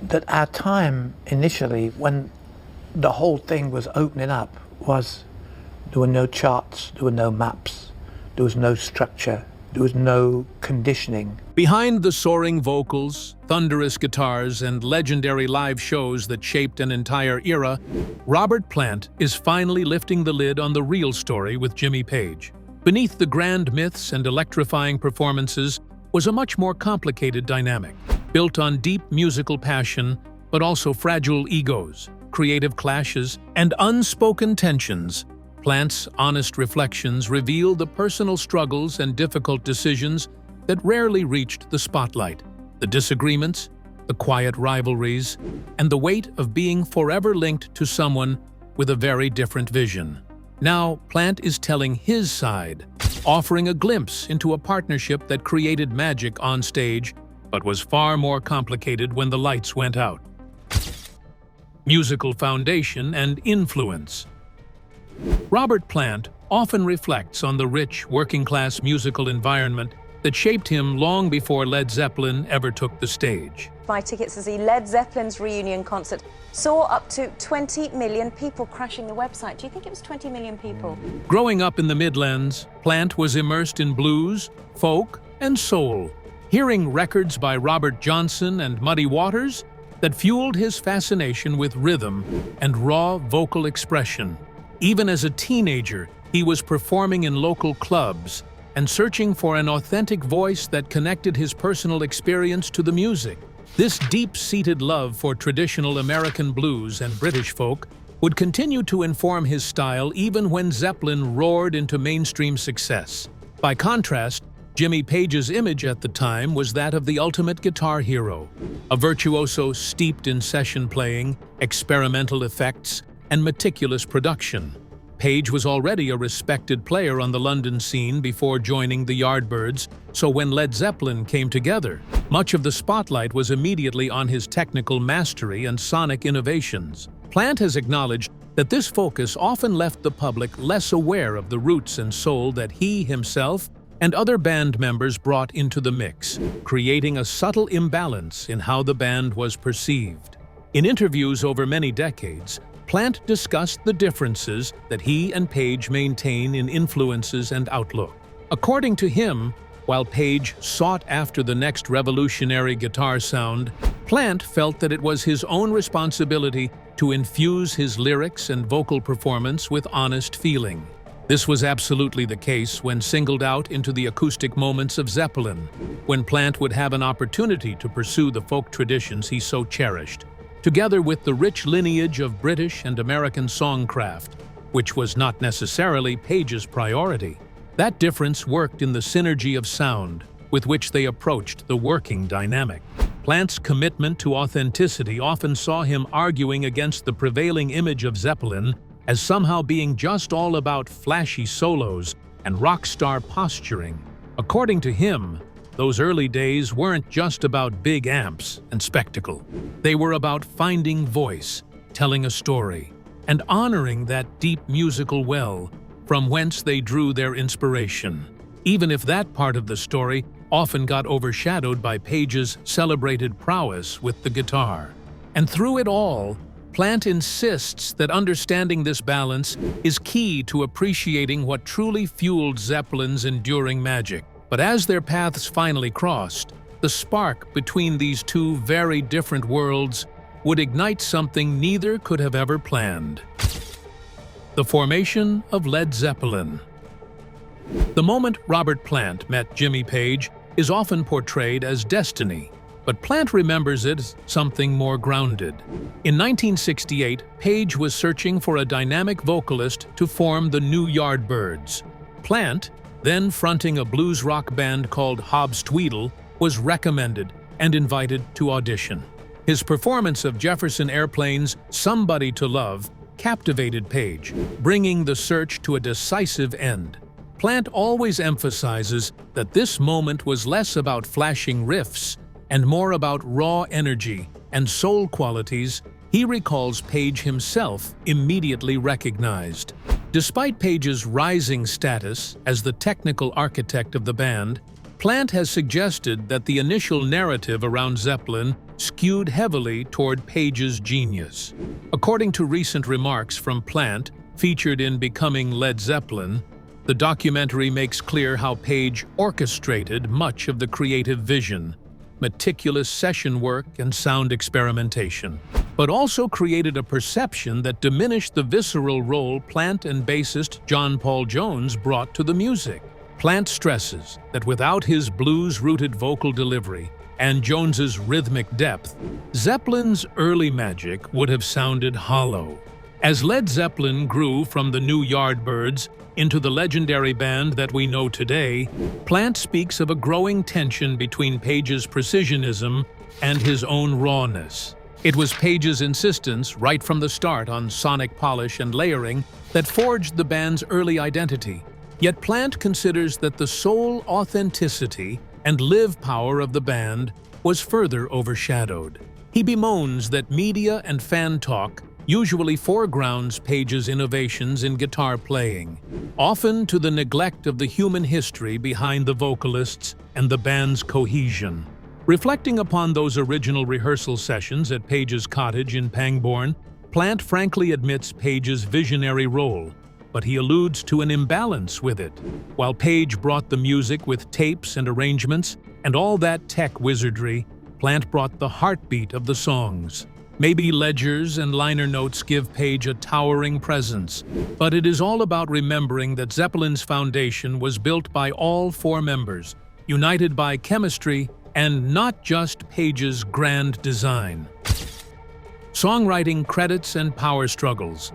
that our time initially, when the whole thing was opening up, was there were no charts, there were no maps, there was no structure, there was no conditioning. Behind the soaring vocals, thunderous guitars, and legendary live shows that shaped an entire era, Robert Plant is finally lifting the lid on the real story with Jimmy Page. Beneath the grand myths and electrifying performances was a much more complicated dynamic, built on deep musical passion, but also fragile egos, creative clashes, and unspoken tensions. Plant's honest reflections reveal the personal struggles and difficult decisions that rarely reached the spotlight, the disagreements, the quiet rivalries, and the weight of being forever linked to someone with a very different vision. Now, Plant is telling his side, offering a glimpse into a partnership that created magic on stage, but was far more complicated when the lights went out. Musical foundation and influence. Robert Plant often reflects on the rich, working-class musical environment that shaped him long before Led Zeppelin ever took the stage. Buy tickets to see Led Zeppelin's reunion concert saw up to 20 million people crashing the website. Do you think it was 20 million people? Growing up in the Midlands, Plant was immersed in blues, folk, and soul, hearing records by Robert Johnson and Muddy Waters that fueled his fascination with rhythm and raw vocal expression. Even as a teenager, he was performing in local clubs and searching for an authentic voice that connected his personal experience to the music. This deep-seated love for traditional American blues and British folk would continue to inform his style even when Zeppelin roared into mainstream success. By contrast, Jimmy Page's image at the time was that of the ultimate guitar hero, a virtuoso steeped in session playing, experimental effects, and meticulous production. Page was already a respected player on the London scene before joining the Yardbirds, so when Led Zeppelin came together, much of the spotlight was immediately on his technical mastery and sonic innovations. Plant has acknowledged that this focus often left the public less aware of the roots and soul that he himself and other band members brought into the mix, creating a subtle imbalance in how the band was perceived. In interviews over many decades, Plant discussed the differences that he and Page maintain in influences and outlook. According to him, while Page sought after the next revolutionary guitar sound, Plant felt that it was his own responsibility to infuse his lyrics and vocal performance with honest feeling. This was absolutely the case when singled out into the acoustic moments of Zeppelin, when Plant would have an opportunity to pursue the folk traditions he so cherished, together with the rich lineage of British and American songcraft, which was not necessarily Page's priority. That difference worked in the synergy of sound with which they approached the working dynamic. Plant's commitment to authenticity often saw him arguing against the prevailing image of Zeppelin as somehow being just all about flashy solos and rock star posturing. According to him, those early days weren't just about big amps and spectacle. They were about finding voice, telling a story, and honoring that deep musical well from whence they drew their inspiration, even if that part of the story often got overshadowed by Page's celebrated prowess with the guitar. And through it all, Plant insists that understanding this balance is key to appreciating what truly fueled Zeppelin's enduring magic. But as their paths finally crossed, the spark between these two very different worlds would ignite something neither could have ever planned. The formation of Led Zeppelin. The moment Robert Plant met Jimmy Page is often portrayed as destiny, but Plant remembers it as something more grounded. In 1968, Page was searching for a dynamic vocalist to form the new Yardbirds. Plant, then fronting a blues rock band called Hobbs Tweedle, was recommended and invited to audition. His performance of Jefferson Airplane's "Somebody to Love" captivated Page, bringing the search to a decisive end. Plant always emphasizes that this moment was less about flashing riffs and more about raw energy and soul qualities he recalls Page himself immediately recognized. Despite Page's rising status as the technical architect of the band, Plant has suggested that the initial narrative around Zeppelin skewed heavily toward Page's genius. According to recent remarks from Plant, featured in Becoming Led Zeppelin, the documentary makes clear how Page orchestrated much of the creative vision, meticulous session work and sound experimentation, but also created a perception that diminished the visceral role Plant and bassist John Paul Jones brought to the music. Plant stresses that without his blues-rooted vocal delivery and Jones's rhythmic depth, Zeppelin's early magic would have sounded hollow. As Led Zeppelin grew from the new Yardbirds into the legendary band that we know today, Plant speaks of a growing tension between Page's precisionism and his own rawness. It was Page's insistence right from the start on sonic polish and layering that forged the band's early identity. Yet Plant considers that the soul authenticity and live power of the band was further overshadowed. He bemoans that media and fan talk usually foregrounds Page's innovations in guitar playing, often to the neglect of the human history behind the vocalists and the band's cohesion. Reflecting upon those original rehearsal sessions at Page's cottage in Pangbourne, Plant frankly admits Page's visionary role, but he alludes to an imbalance with it. While Page brought the music with tapes and arrangements and all that tech wizardry, Plant brought the heartbeat of the songs. Maybe ledgers and liner notes give Page a towering presence, but it is all about remembering that Zeppelin's foundation was built by all four members, united by chemistry and not just Page's grand design. Songwriting credits and power struggles.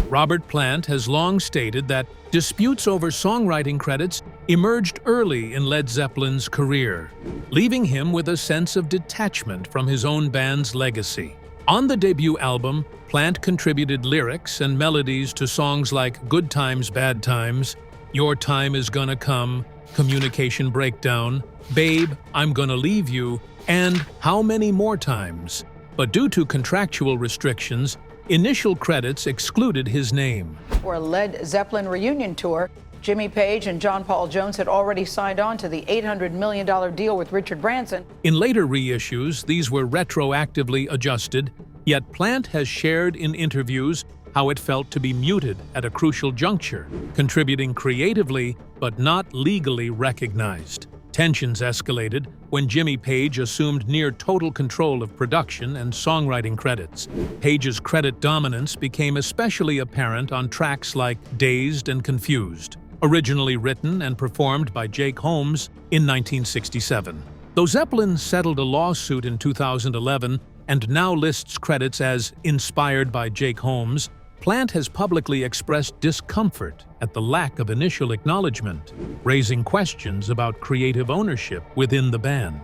Robert Plant has long stated that disputes over songwriting credits emerged early in Led Zeppelin's career, leaving him with a sense of detachment from his own band's legacy. On the debut album, Plant contributed lyrics and melodies to songs like Good Times, Bad Times, Your Time Is Gonna Come, Communication Breakdown, Babe, I'm Gonna Leave You, and How Many More Times. But due to contractual restrictions, initial credits excluded his name. For a Led Zeppelin reunion tour, Jimmy Page and John Paul Jones had already signed on to the $800 million deal with Richard Branson. In later reissues, these were retroactively adjusted, yet Plant has shared in interviews how it felt to be muted at a crucial juncture, contributing creatively but not legally recognized. Tensions escalated when Jimmy Page assumed near total control of production and songwriting credits. Page's credit dominance became especially apparent on tracks like Dazed and Confused, originally written and performed by Jake Holmes in 1967. Though Zeppelin settled a lawsuit in 2011 and now lists credits as inspired by Jake Holmes, Plant has publicly expressed discomfort at the lack of initial acknowledgement, raising questions about creative ownership within the band.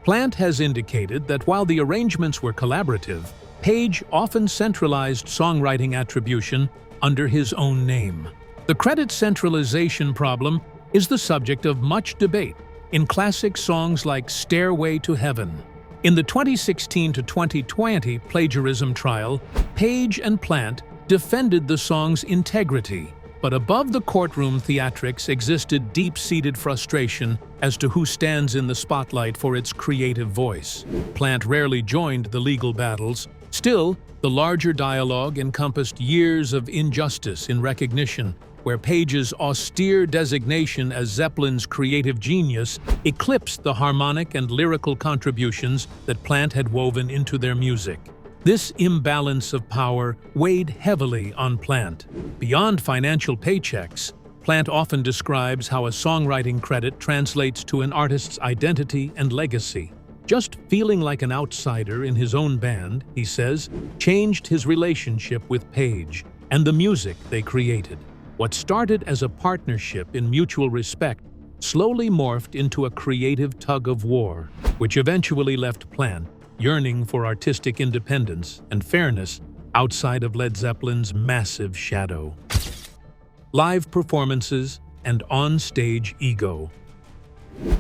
Plant has indicated that while the arrangements were collaborative, Page often centralized songwriting attribution under his own name. The credit centralization problem is the subject of much debate in classic songs like Stairway to Heaven. In the 2016 to 2020 plagiarism trial, Page and Plant defended the song's integrity, but above the courtroom theatrics existed deep-seated frustration as to who stands in the spotlight for its creative voice. Plant rarely joined the legal battles. Still, the larger dialogue encompassed years of injustice in recognition, where Page's austere designation as Zeppelin's creative genius eclipsed the harmonic and lyrical contributions that Plant had woven into their music. This imbalance of power weighed heavily on Plant. Beyond financial paychecks, Plant often describes how a songwriting credit translates to an artist's identity and legacy. Just feeling like an outsider in his own band, he says, changed his relationship with Page and the music they created. What started as a partnership in mutual respect slowly morphed into a creative tug-of-war, which eventually left Plant yearning for artistic independence and fairness outside of Led Zeppelin's massive shadow. Live performances and on-stage ego.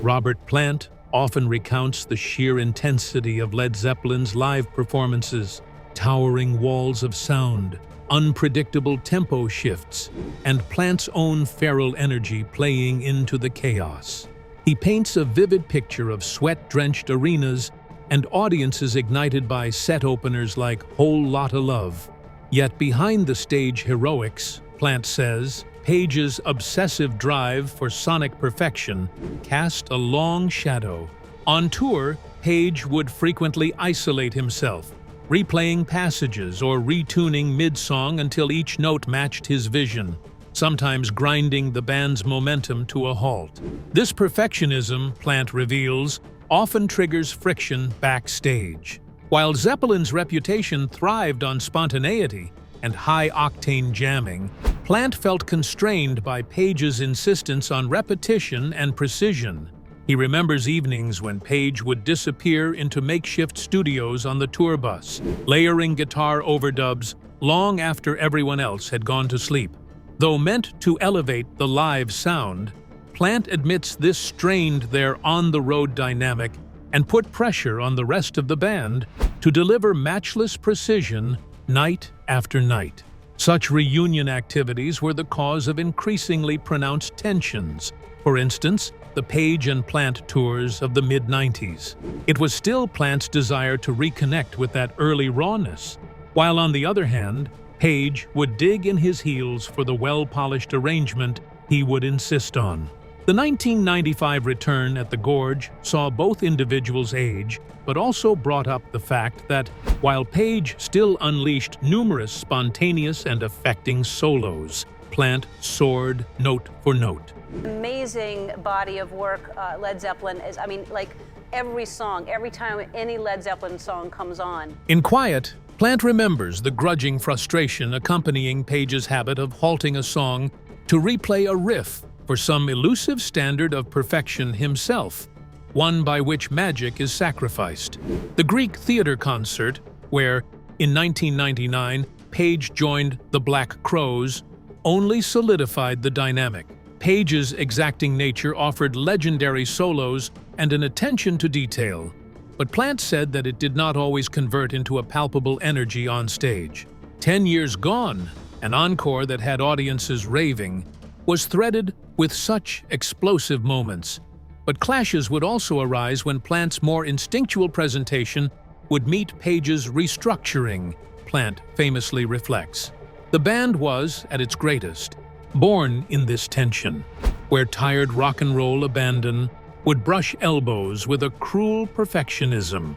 Robert Plant often recounts the sheer intensity of Led Zeppelin's live performances, towering walls of sound, unpredictable tempo shifts, and Plant's own feral energy playing into the chaos. He paints a vivid picture of sweat-drenched arenas and audiences ignited by set openers like Whole Lotta Love. Yet behind the stage heroics, Plant says, Page's obsessive drive for sonic perfection cast a long shadow. On tour, Page would frequently isolate himself, replaying passages or retuning mid-song until each note matched his vision, sometimes grinding the band's momentum to a halt. This perfectionism, Plant reveals, often triggers friction backstage. While Zeppelin's reputation thrived on spontaneity and high-octane jamming, Plant felt constrained by Page's insistence on repetition and precision. He remembers evenings when Page would disappear into makeshift studios on the tour bus, layering guitar overdubs long after everyone else had gone to sleep. Though meant to elevate the live sound, Plant admits this strained their on-the-road dynamic and put pressure on the rest of the band to deliver matchless precision night after night. Such reunion activities were the cause of increasingly pronounced tensions. For instance, the Page and Plant tours of the mid-90s. It was still Plant's desire to reconnect with that early rawness, while on the other hand, Page would dig in his heels for the well-polished arrangement he would insist on. The 1995 return at the Gorge saw both individuals age, but also brought up the fact that, while Page still unleashed numerous spontaneous and affecting solos, Plant soared note for note. Amazing body of work, Led Zeppelin is, like every song, every time any Led Zeppelin song comes on. In quiet, Plant remembers the grudging frustration accompanying Page's habit of halting a song to replay a riff for some elusive standard of perfection himself, one by which magic is sacrificed. The Greek theater concert, where, in 1999, Page joined the Black Crowes, only solidified the dynamic. Page's exacting nature offered legendary solos and an attention to detail, but Plant said that it did not always convert into a palpable energy on stage. 10 Years Gone, an encore that had audiences raving, was threaded with such explosive moments, but clashes would also arise when Plant's more instinctual presentation would meet Page's restructuring, Plant famously reflects. The band was, at its greatest, born in this tension, where tired rock and roll abandon would brush elbows with a cruel perfectionism,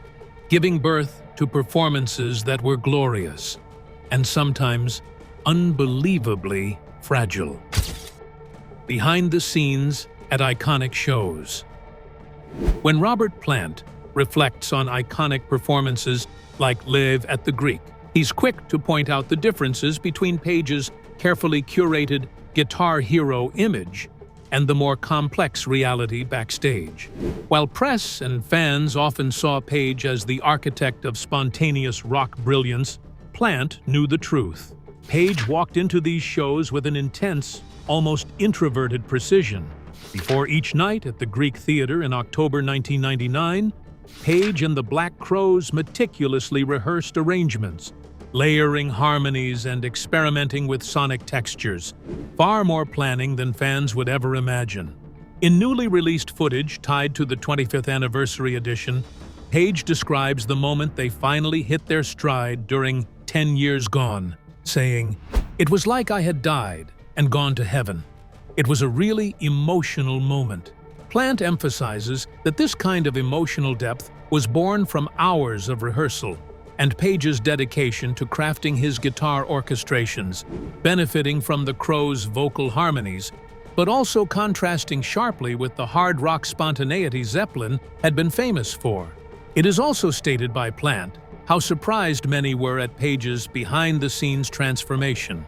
giving birth to performances that were glorious and sometimes unbelievably fragile. Behind the scenes at iconic shows. When Robert Plant reflects on iconic performances like Live at the Greek, he's quick to point out the differences between Page's carefully curated guitar hero image and the more complex reality backstage. While press and fans often saw Page as the architect of spontaneous rock brilliance, Plant knew the truth. Page walked into these shows with an intense, almost introverted precision. Before each night at the Greek Theater in October 1999, Page and the Black Crowes meticulously rehearsed arrangements, layering harmonies and experimenting with sonic textures, far more planning than fans would ever imagine. In newly released footage tied to the 25th anniversary edition, Page describes the moment they finally hit their stride during 10 Years Gone, saying, "It was like I had died and gone to heaven. It was a really emotional moment." Plant emphasizes that this kind of emotional depth was born from hours of rehearsal and Page's dedication to crafting his guitar orchestrations, benefiting from the Crowes' vocal harmonies, but also contrasting sharply with the hard rock spontaneity Zeppelin had been famous for. It is also stated by Plant how surprised many were at Page's behind-the-scenes transformation.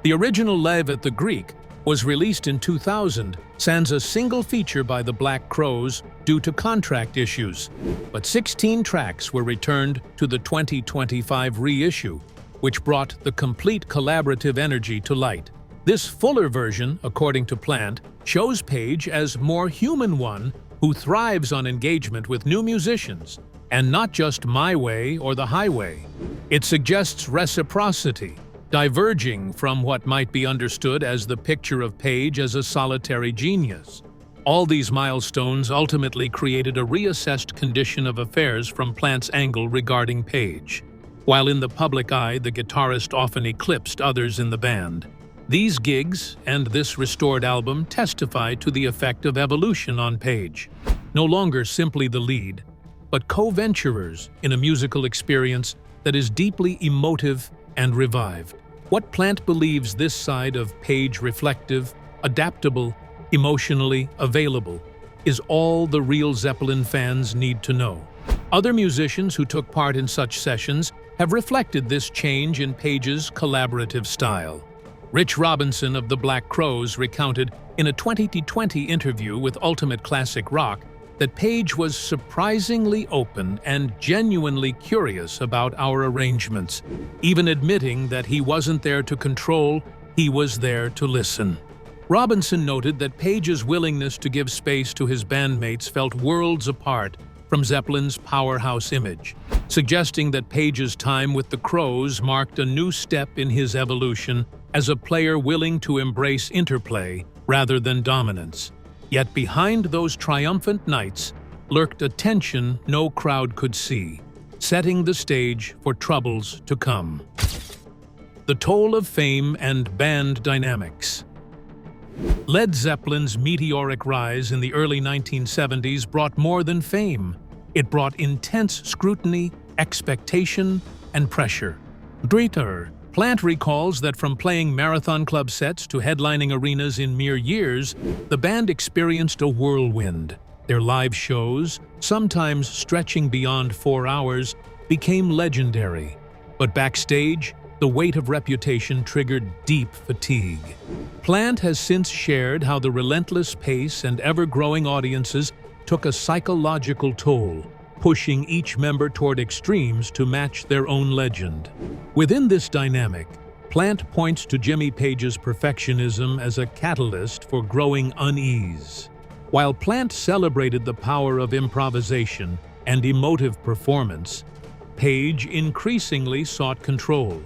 The original Live at the Greek was released in 2000, sans a single feature by the Black Crowes due to contract issues, but 16 tracks were returned to the 2025 reissue, which brought the complete collaborative energy to light. This fuller version, according to Plant, shows Page as more human one who thrives on engagement with new musicians, and not just my way or the highway. It suggests reciprocity, diverging from what might be understood as the picture of Page as a solitary genius. All these milestones ultimately created a reassessed condition of affairs from Plant's angle regarding Page. While in the public eye, the guitarist often eclipsed others in the band. These gigs and this restored album testify to the effect of evolution on Page. No longer simply the lead, but co-venturers in a musical experience that is deeply emotive and revived. What Plant believes this side of Page reflective, adaptable, emotionally available, is all the real Zeppelin fans need to know. Other musicians who took part in such sessions have reflected this change in Page's collaborative style. Rich Robinson of the Black Crowes recounted in a 2020 interview with Ultimate Classic Rock that Page was surprisingly open and genuinely curious about our arrangements, even admitting that he wasn't there to control, he was there to listen. Robinson noted that Page's willingness to give space to his bandmates felt worlds apart from Zeppelin's powerhouse image, suggesting that Page's time with the Crowes marked a new step in his evolution as a player willing to embrace interplay rather than dominance. Yet behind those triumphant nights lurked a tension no crowd could see, setting the stage for troubles to come. The toll of fame and band dynamics. Led Zeppelin's meteoric rise in the early 1970s brought more than fame. It brought intense scrutiny, expectation, and pressure. Plant recalls that from playing marathon club sets to headlining arenas in mere years, the band experienced a whirlwind. Their live shows, sometimes stretching beyond 4 hours, became legendary. But backstage, the weight of reputation triggered deep fatigue. Plant has since shared how the relentless pace and ever-growing audiences took a psychological toll, pushing each member toward extremes to match their own legend. Within this dynamic, Plant points to Jimmy Page's perfectionism as a catalyst for growing unease. While Plant celebrated the power of improvisation and emotive performance, Page increasingly sought control,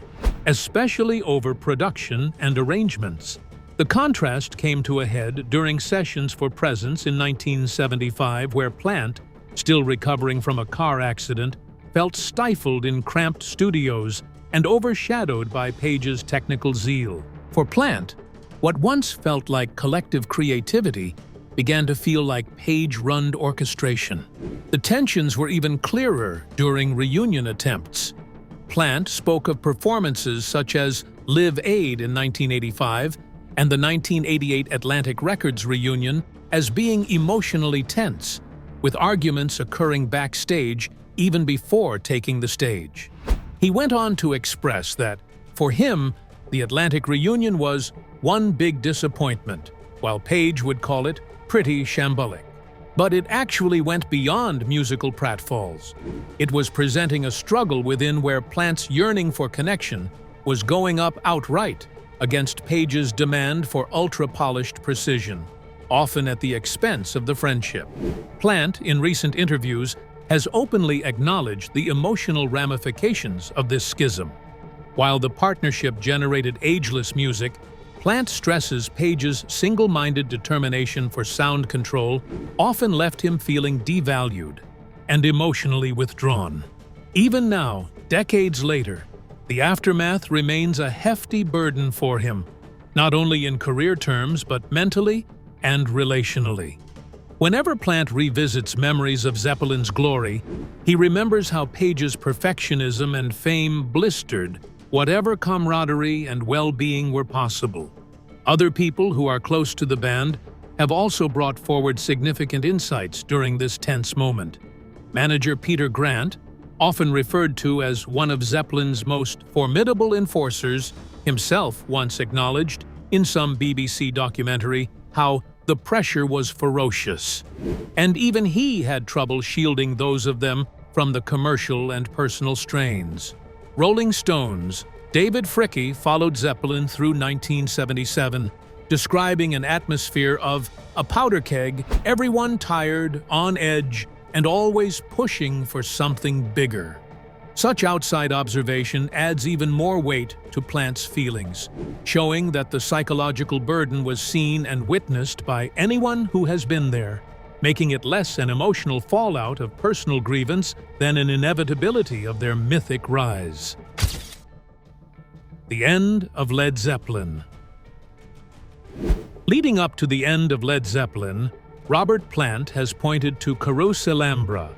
especially over production and arrangements. The contrast came to a head during sessions for Presence in 1975, where Plant, still recovering from a car accident, felt stifled in cramped studios and overshadowed by Page's technical zeal. For Plant, what once felt like collective creativity began to feel like Page-run orchestration. The tensions were even clearer during reunion attempts. Plant spoke of performances such as Live Aid in 1985 and the 1988 Atlantic Records reunion as being emotionally tense, with arguments occurring backstage even before taking the stage. He went on to express that, for him, the Atlantic reunion was one big disappointment, while Page would call it pretty shambolic. But it actually went beyond musical pratfalls. It was presenting a struggle within where Plant's yearning for connection was going up outright against Page's demand for ultra-polished precision, often at the expense of the friendship. Plant, in recent interviews, has openly acknowledged the emotional ramifications of this schism. While the partnership generated ageless music, Plant stresses Page's single-minded determination for sound control often left him feeling devalued and emotionally withdrawn. Even now, decades later, the aftermath remains a hefty burden for him, not only in career terms but mentally and relationally. Whenever Plant revisits memories of Zeppelin's glory, he remembers how Page's perfectionism and fame blistered whatever camaraderie and well-being were possible. Other people who are close to the band have also brought forward significant insights during this tense moment. Manager Peter Grant, often referred to as one of Zeppelin's most formidable enforcers, himself once acknowledged, in some BBC documentary, how the pressure was ferocious. And even he had trouble shielding those of them from the commercial and personal strains. Rolling Stone's David Fricke followed Zeppelin through 1977, describing an atmosphere of a powder keg, everyone tired, on edge, and always pushing for something bigger. Such outside observation adds even more weight to Plant's feelings, showing that the psychological burden was seen and witnessed by anyone who has been there, making it less an emotional fallout of personal grievance than an inevitability of their mythic rise. The end of Led Zeppelin. Leading up to the end of Led Zeppelin, Robert Plant has pointed to Carouselambra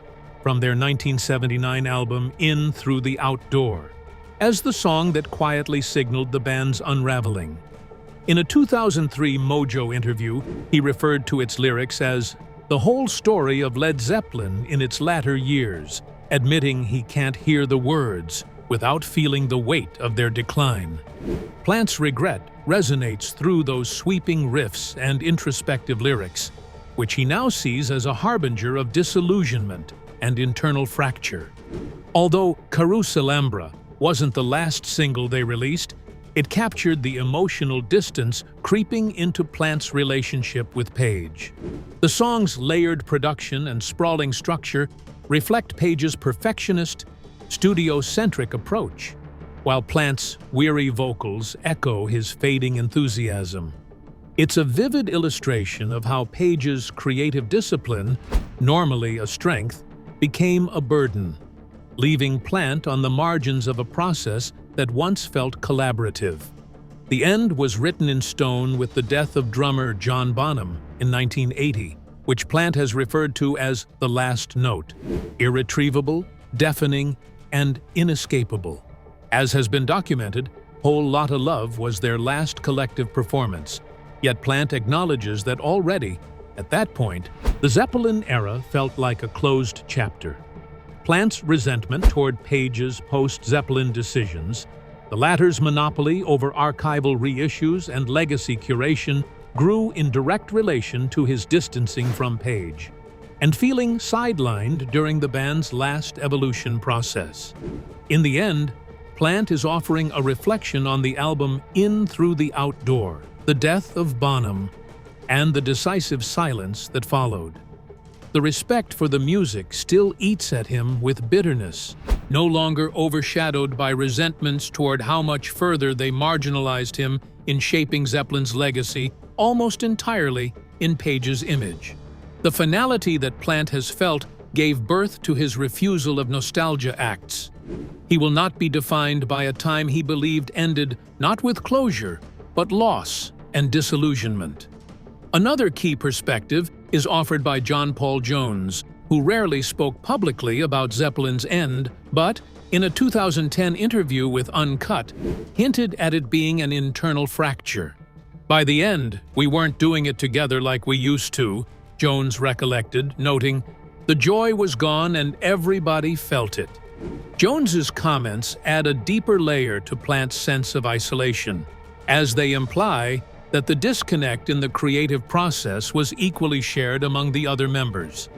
from their 1979 album In Through the Outdoor as the song that quietly signaled the band's unraveling. In a 2003 Mojo interview, he referred to its lyrics as the whole story of Led Zeppelin in its latter years, admitting he can't hear the words without feeling the weight of their decline. Plant's regret resonates through those sweeping riffs and introspective lyrics, which he now sees as a harbinger of disillusionment and internal fracture. Although Carouselambra wasn't the last single they released, it captured the emotional distance creeping into Plant's relationship with Page. The song's layered production and sprawling structure reflect Page's perfectionist, studio-centric approach, while Plant's weary vocals echo his fading enthusiasm. It's a vivid illustration of how Page's creative discipline, normally a strength, became a burden, leaving Plant on the margins of a process that once felt collaborative. The end was written in stone with the death of drummer John Bonham in 1980, which Plant has referred to as the last note, irretrievable, deafening, and inescapable. As has been documented, Whole Lotta Love was their last collective performance, yet Plant acknowledges that already, at that point, the Zeppelin era felt like a closed chapter. Plant's resentment toward Page's post-Zeppelin decisions, the latter's monopoly over archival reissues and legacy curation, grew in direct relation to his distancing from Page, and feeling sidelined during the band's last evolution process. In the end, Plant is offering a reflection on the album In Through the Outdoor, the death of Bonham, and the decisive silence that followed. The respect for the music still eats at him with bitterness, no longer overshadowed by resentments toward how much further they marginalized him in shaping Zeppelin's legacy almost entirely in Page's image. The finality that Plant has felt gave birth to his refusal of nostalgia acts. He will not be defined by a time he believed ended not with closure, but loss and disillusionment. Another key perspective is offered by John Paul Jones, who rarely spoke publicly about Zeppelin's end, but, in a 2010 interview with Uncut, hinted at it being an internal fracture. By the end, we weren't doing it together like we used to, Jones recollected, noting, the joy was gone and everybody felt it. Jones's comments add a deeper layer to Plant's sense of isolation, as they imply that the disconnect in the creative process was equally shared among the other members.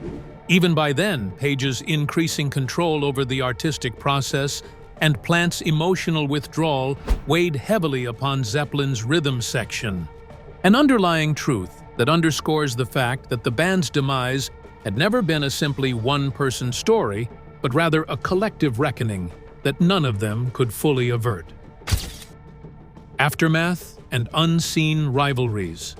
Even by then, Page's increasing control over the artistic process and Plant's emotional withdrawal weighed heavily upon Zeppelin's rhythm section. An underlying truth that underscores the fact that the band's demise had never been a simply one-person story, but rather a collective reckoning that none of them could fully avert. Aftermath and unseen rivalries.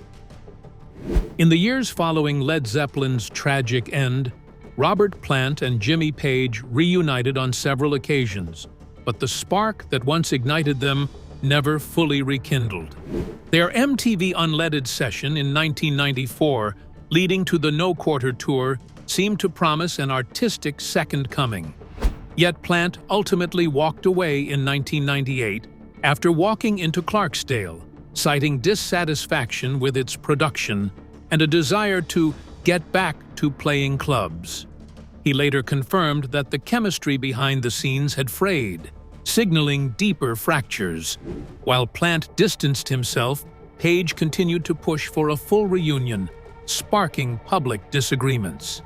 In the years following Led Zeppelin's tragic end, Robert Plant and Jimmy Page reunited on several occasions, but the spark that once ignited them never fully rekindled. Their MTV Unleaded session in 1994, leading to the No Quarter Tour, seemed to promise an artistic second coming. Yet Plant ultimately walked away in 1998 after walking into Clarksdale, citing dissatisfaction with its production and a desire to get back to playing clubs. He later confirmed that the chemistry behind the scenes had frayed, signaling deeper fractures. While Plant distanced himself, Page continued to push for a full reunion, sparking public disagreements.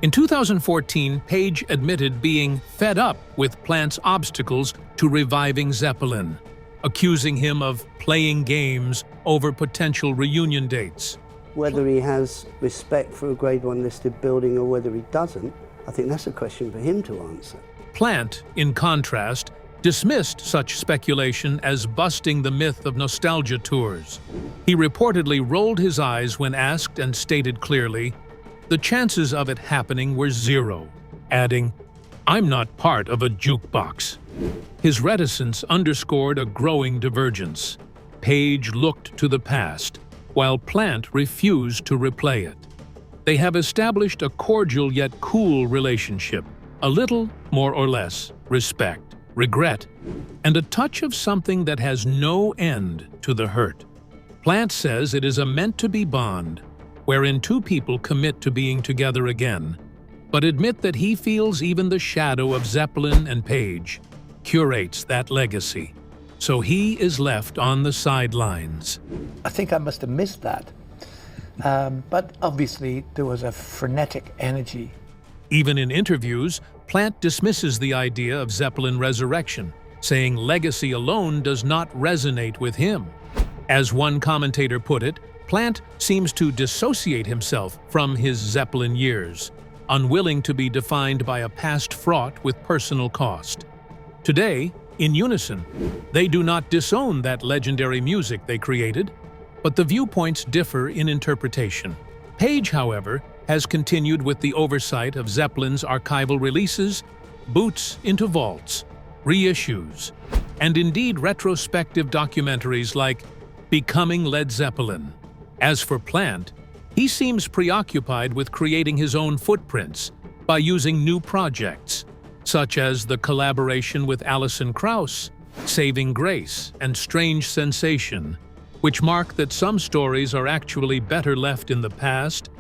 In 2014, Page admitted being fed up with Plant's obstacles to reviving Zeppelin, accusing him of playing games over potential reunion dates. Whether he has respect for a Grade 1 listed building or whether he doesn't, I think that's a question for him to answer. Plant, in contrast, dismissed such speculation as busting the myth of nostalgia tours. He reportedly rolled his eyes when asked and stated clearly, "The chances of it happening were zero," adding, "I'm not part of a jukebox." His reticence underscored a growing divergence. Page looked to the past, while Plant refused to replay it. They have established a cordial yet cool relationship, a little, more or less, respect, regret, and a touch of something that has no end to the hurt. Plant says it is a meant-to-be bond, wherein two people commit to being together again, but admit that he feels even the shadow of Zeppelin and Page curates that legacy. So he is left on the sidelines. I think I must have missed that. But obviously there was a frenetic energy. Even in interviews, Plant dismisses the idea of Zeppelin resurrection, saying legacy alone does not resonate with him. As one commentator put it, Plant seems to dissociate himself from his Zeppelin years, unwilling to be defined by a past fraught with personal cost. Today, in unison, they do not disown that legendary music they created, but the viewpoints differ in interpretation. Page, however, has continued with the oversight of Zeppelin's archival releases, boots into vaults, reissues, and indeed retrospective documentaries like Becoming Led Zeppelin. As for Plant, he seems preoccupied with creating his own footprints by using new projects, such as the collaboration with Alison Krauss, Saving Grace, and Strange Sensation, which mark that some stories are actually better left in the past,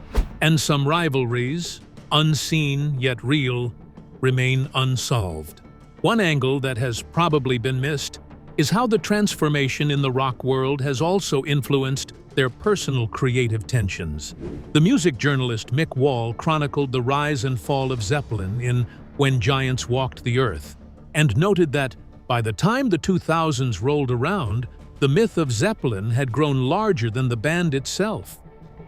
and some rivalries, unseen yet real, remain unsolved. One angle that has probably been missed is how the transformation in the rock world has also influenced their personal creative tensions. The music journalist Mick Wall chronicled the rise and fall of Zeppelin in When Giants Walked the Earth, and noted that by the time the 2000s rolled around, the myth of Zeppelin had grown larger than the band itself,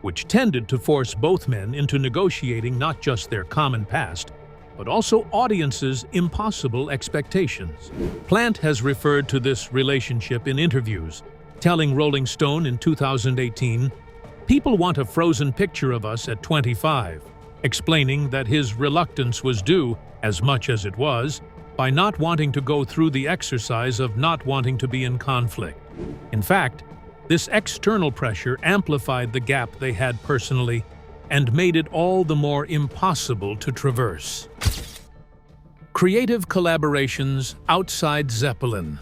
which tended to force both men into negotiating not just their common past, but also audiences' impossible expectations. Plant has referred to this relationship in interviews, telling Rolling Stone in 2018, "People want a frozen picture of us at 25, explaining that his reluctance was due, as much as it was, by not wanting to go through the exercise of not wanting to be in conflict. In fact, this external pressure amplified the gap they had personally and made it all the more impossible to traverse." Creative collaborations outside Zeppelin.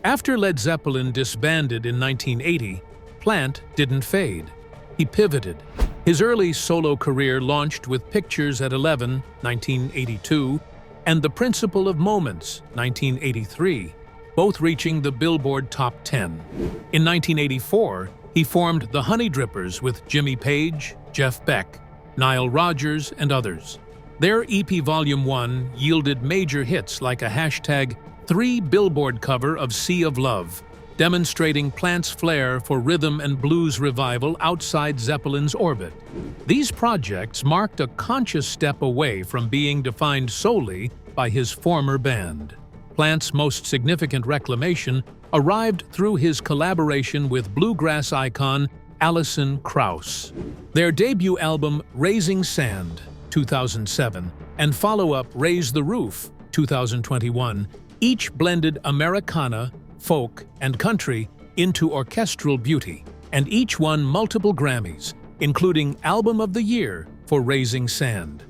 After Led Zeppelin disbanded in 1980, Plant didn't fade. He pivoted. His early solo career launched with Pictures at 11, 1982, and The Principle of Moments, 1983, both reaching the Billboard Top 10. In 1984, he formed the Honey Drippers with Jimmy Page, Jeff Beck, Nile Rodgers, and others. Their EP Volume 1 yielded major hits like a #3 Billboard cover of Sea of Love, demonstrating Plant's flair for rhythm and blues revival outside Zeppelin's orbit. These projects marked a conscious step away from being defined solely by his former band. Plant's most significant reclamation arrived through his collaboration with bluegrass icon Alison Krauss. Their debut album Raising Sand, 2007, and follow-up Raise the Roof, 2021, each blended Americana, folk, and country into orchestral beauty, and each won multiple Grammys, including Album of the Year for Raising Sand.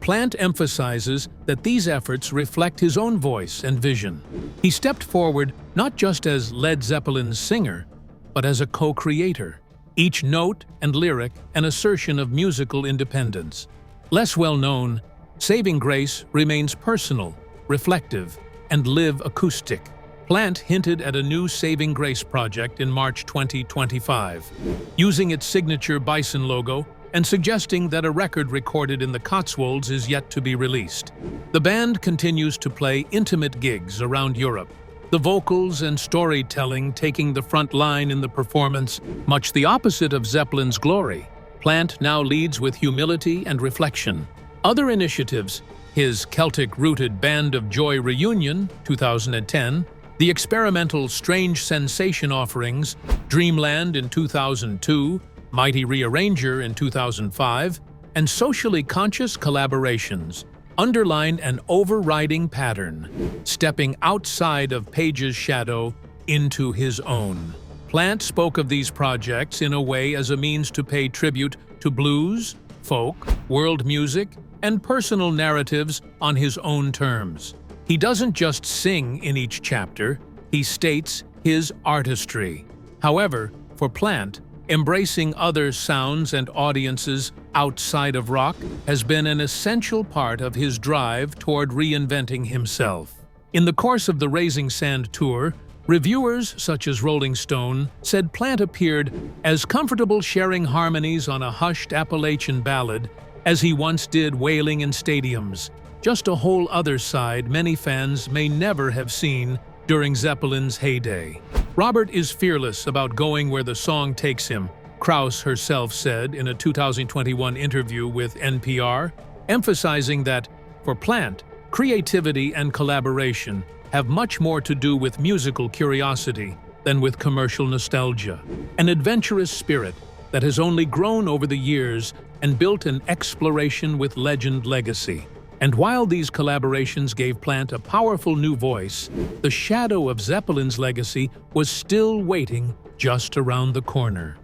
Plant emphasizes that these efforts reflect his own voice and vision. He stepped forward not just as Led Zeppelin's singer, but as a co-creator, each note and lyric an assertion of musical independence. Less well-known, Saving Grace remains personal, reflective, and live acoustic. Plant hinted at a new Saving Grace project in March 2025, using its signature bison logo and suggesting that a record recorded in the Cotswolds is yet to be released. The band continues to play intimate gigs around Europe, the vocals and storytelling taking the front line in the performance, much the opposite of Zeppelin's glory. Plant now leads with humility and reflection. Other initiatives, his Celtic-rooted Band of Joy reunion, 2010, the experimental Strange Sensation offerings, Dreamland in 2002, Mighty Rearranger in 2005, and socially conscious collaborations underline an overriding pattern, stepping outside of Page's shadow into his own. Plant spoke of these projects in a way as a means to pay tribute to blues, folk, world music, and personal narratives on his own terms. He doesn't just sing in each chapter, he states his artistry. However, for Plant, embracing other sounds and audiences outside of rock has been an essential part of his drive toward reinventing himself. In the course of the Raising Sand tour, reviewers such as Rolling Stone said Plant appeared as comfortable sharing harmonies on a hushed Appalachian ballad as he once did wailing in stadiums, just a whole other side many fans may never have seen during Zeppelin's heyday. Robert is fearless about going where the song takes him, Krauss herself said in a 2021 interview with NPR, emphasizing that, for Plant, creativity and collaboration have much more to do with musical curiosity than with commercial nostalgia, an adventurous spirit that has only grown over the years and built an exploration with legend legacy. And while these collaborations gave Plant a powerful new voice, the shadow of Zeppelin's legacy was still waiting just around the corner.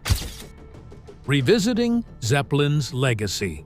Revisiting Zeppelin's legacy.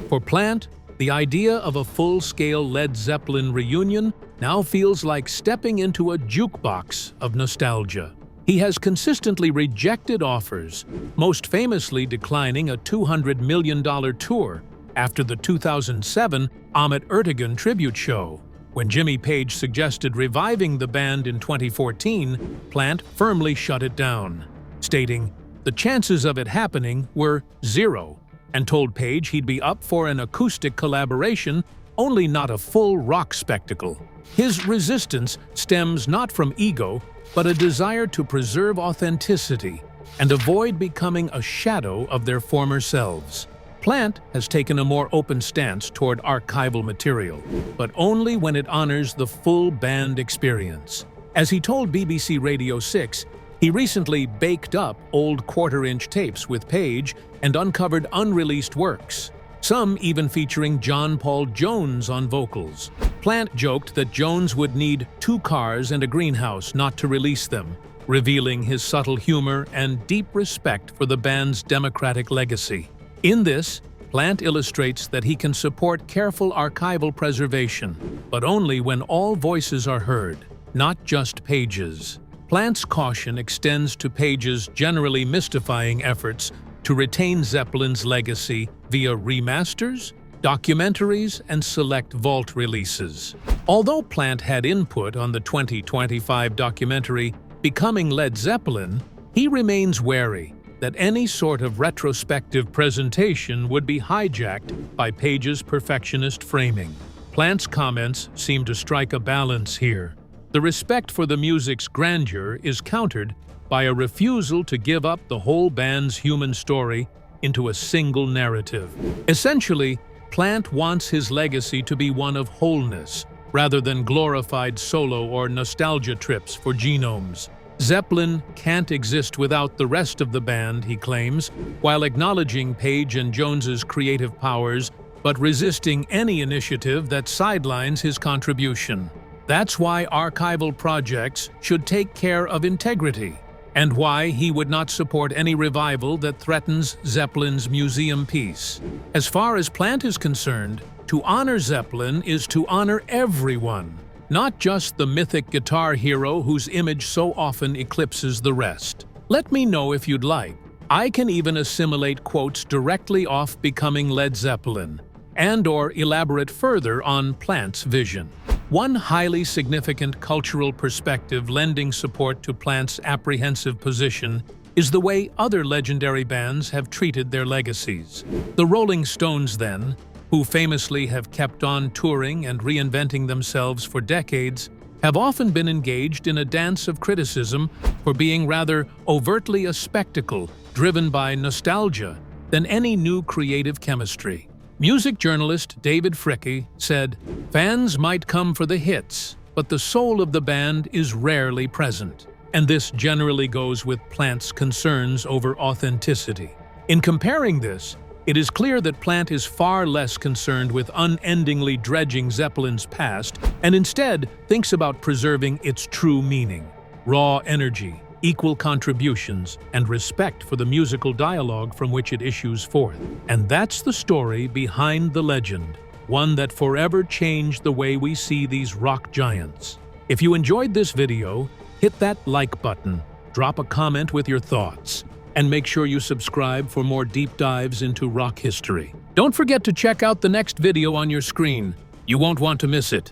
For Plant, the idea of a full-scale Led Zeppelin reunion now feels like stepping into a jukebox of nostalgia. He has consistently rejected offers, most famously declining a $200 million tour after the 2007 Ahmet Ertegun tribute show. When Jimmy Page suggested reviving the band in 2014, Plant firmly shut it down, stating, "The chances of it happening were zero," and told Page he'd be up for an acoustic collaboration, only not a full rock spectacle. His resistance stems not from ego, but a desire to preserve authenticity and avoid becoming a shadow of their former selves. Plant has taken a more open stance toward archival material, but only when it honors the full band experience. As he told BBC Radio 6, he recently baked up old quarter-inch tapes with Page and uncovered unreleased works, some even featuring John Paul Jones on vocals. Plant joked that Jones would need 2 cars and a greenhouse not to release them, revealing his subtle humor and deep respect for the band's democratic legacy. In this, Plant illustrates that he can support careful archival preservation, but only when all voices are heard, not just Page's. Plant's caution extends to Page's generally mystifying efforts to retain Zeppelin's legacy via remasters, documentaries, and select vault releases. Although Plant had input on the 2025 documentary Becoming Led Zeppelin, he remains wary that any sort of retrospective presentation would be hijacked by Page's perfectionist framing. Plant's comments seem to strike a balance here. The respect for the music's grandeur is countered by a refusal to give up the whole band's human story into a single narrative. Essentially, Plant wants his legacy to be one of wholeness, rather than glorified solo or nostalgia trips for genomes. Zeppelin can't exist without the rest of the band, he claims, while acknowledging Page and Jones's creative powers, but resisting any initiative that sidelines his contribution. That's why archival projects should take care of integrity, and why he would not support any revival that threatens Zeppelin's museum piece. As far as Plant is concerned, to honor Zeppelin is to honor everyone, not just the mythic guitar hero whose image so often eclipses the rest. Let me know if you'd like. I can even assimilate quotes directly off Becoming Led Zeppelin, and/or elaborate further on Plant's vision. One highly significant cultural perspective lending support to Plant's apprehensive position is the way other legendary bands have treated their legacies. The Rolling Stones, then, who famously have kept on touring and reinventing themselves for decades, have often been engaged in a dance of criticism for being rather overtly a spectacle driven by nostalgia than any new creative chemistry. Music journalist David Fricke said, "Fans might come for the hits, but the soul of the band is rarely present." And this generally goes with Plant's concerns over authenticity. In comparing this, it is clear that Plant is far less concerned with unendingly dredging Zeppelin's past and instead thinks about preserving its true meaning: raw energy, equal contributions, and respect for the musical dialogue from which it issues forth. And that's the story behind the legend, one that forever changed the way we see these rock giants. If you enjoyed this video, hit that like button, drop a comment with your thoughts, and make sure you subscribe for more deep dives into rock history. Don't forget to check out the next video on your screen. You won't want to miss it.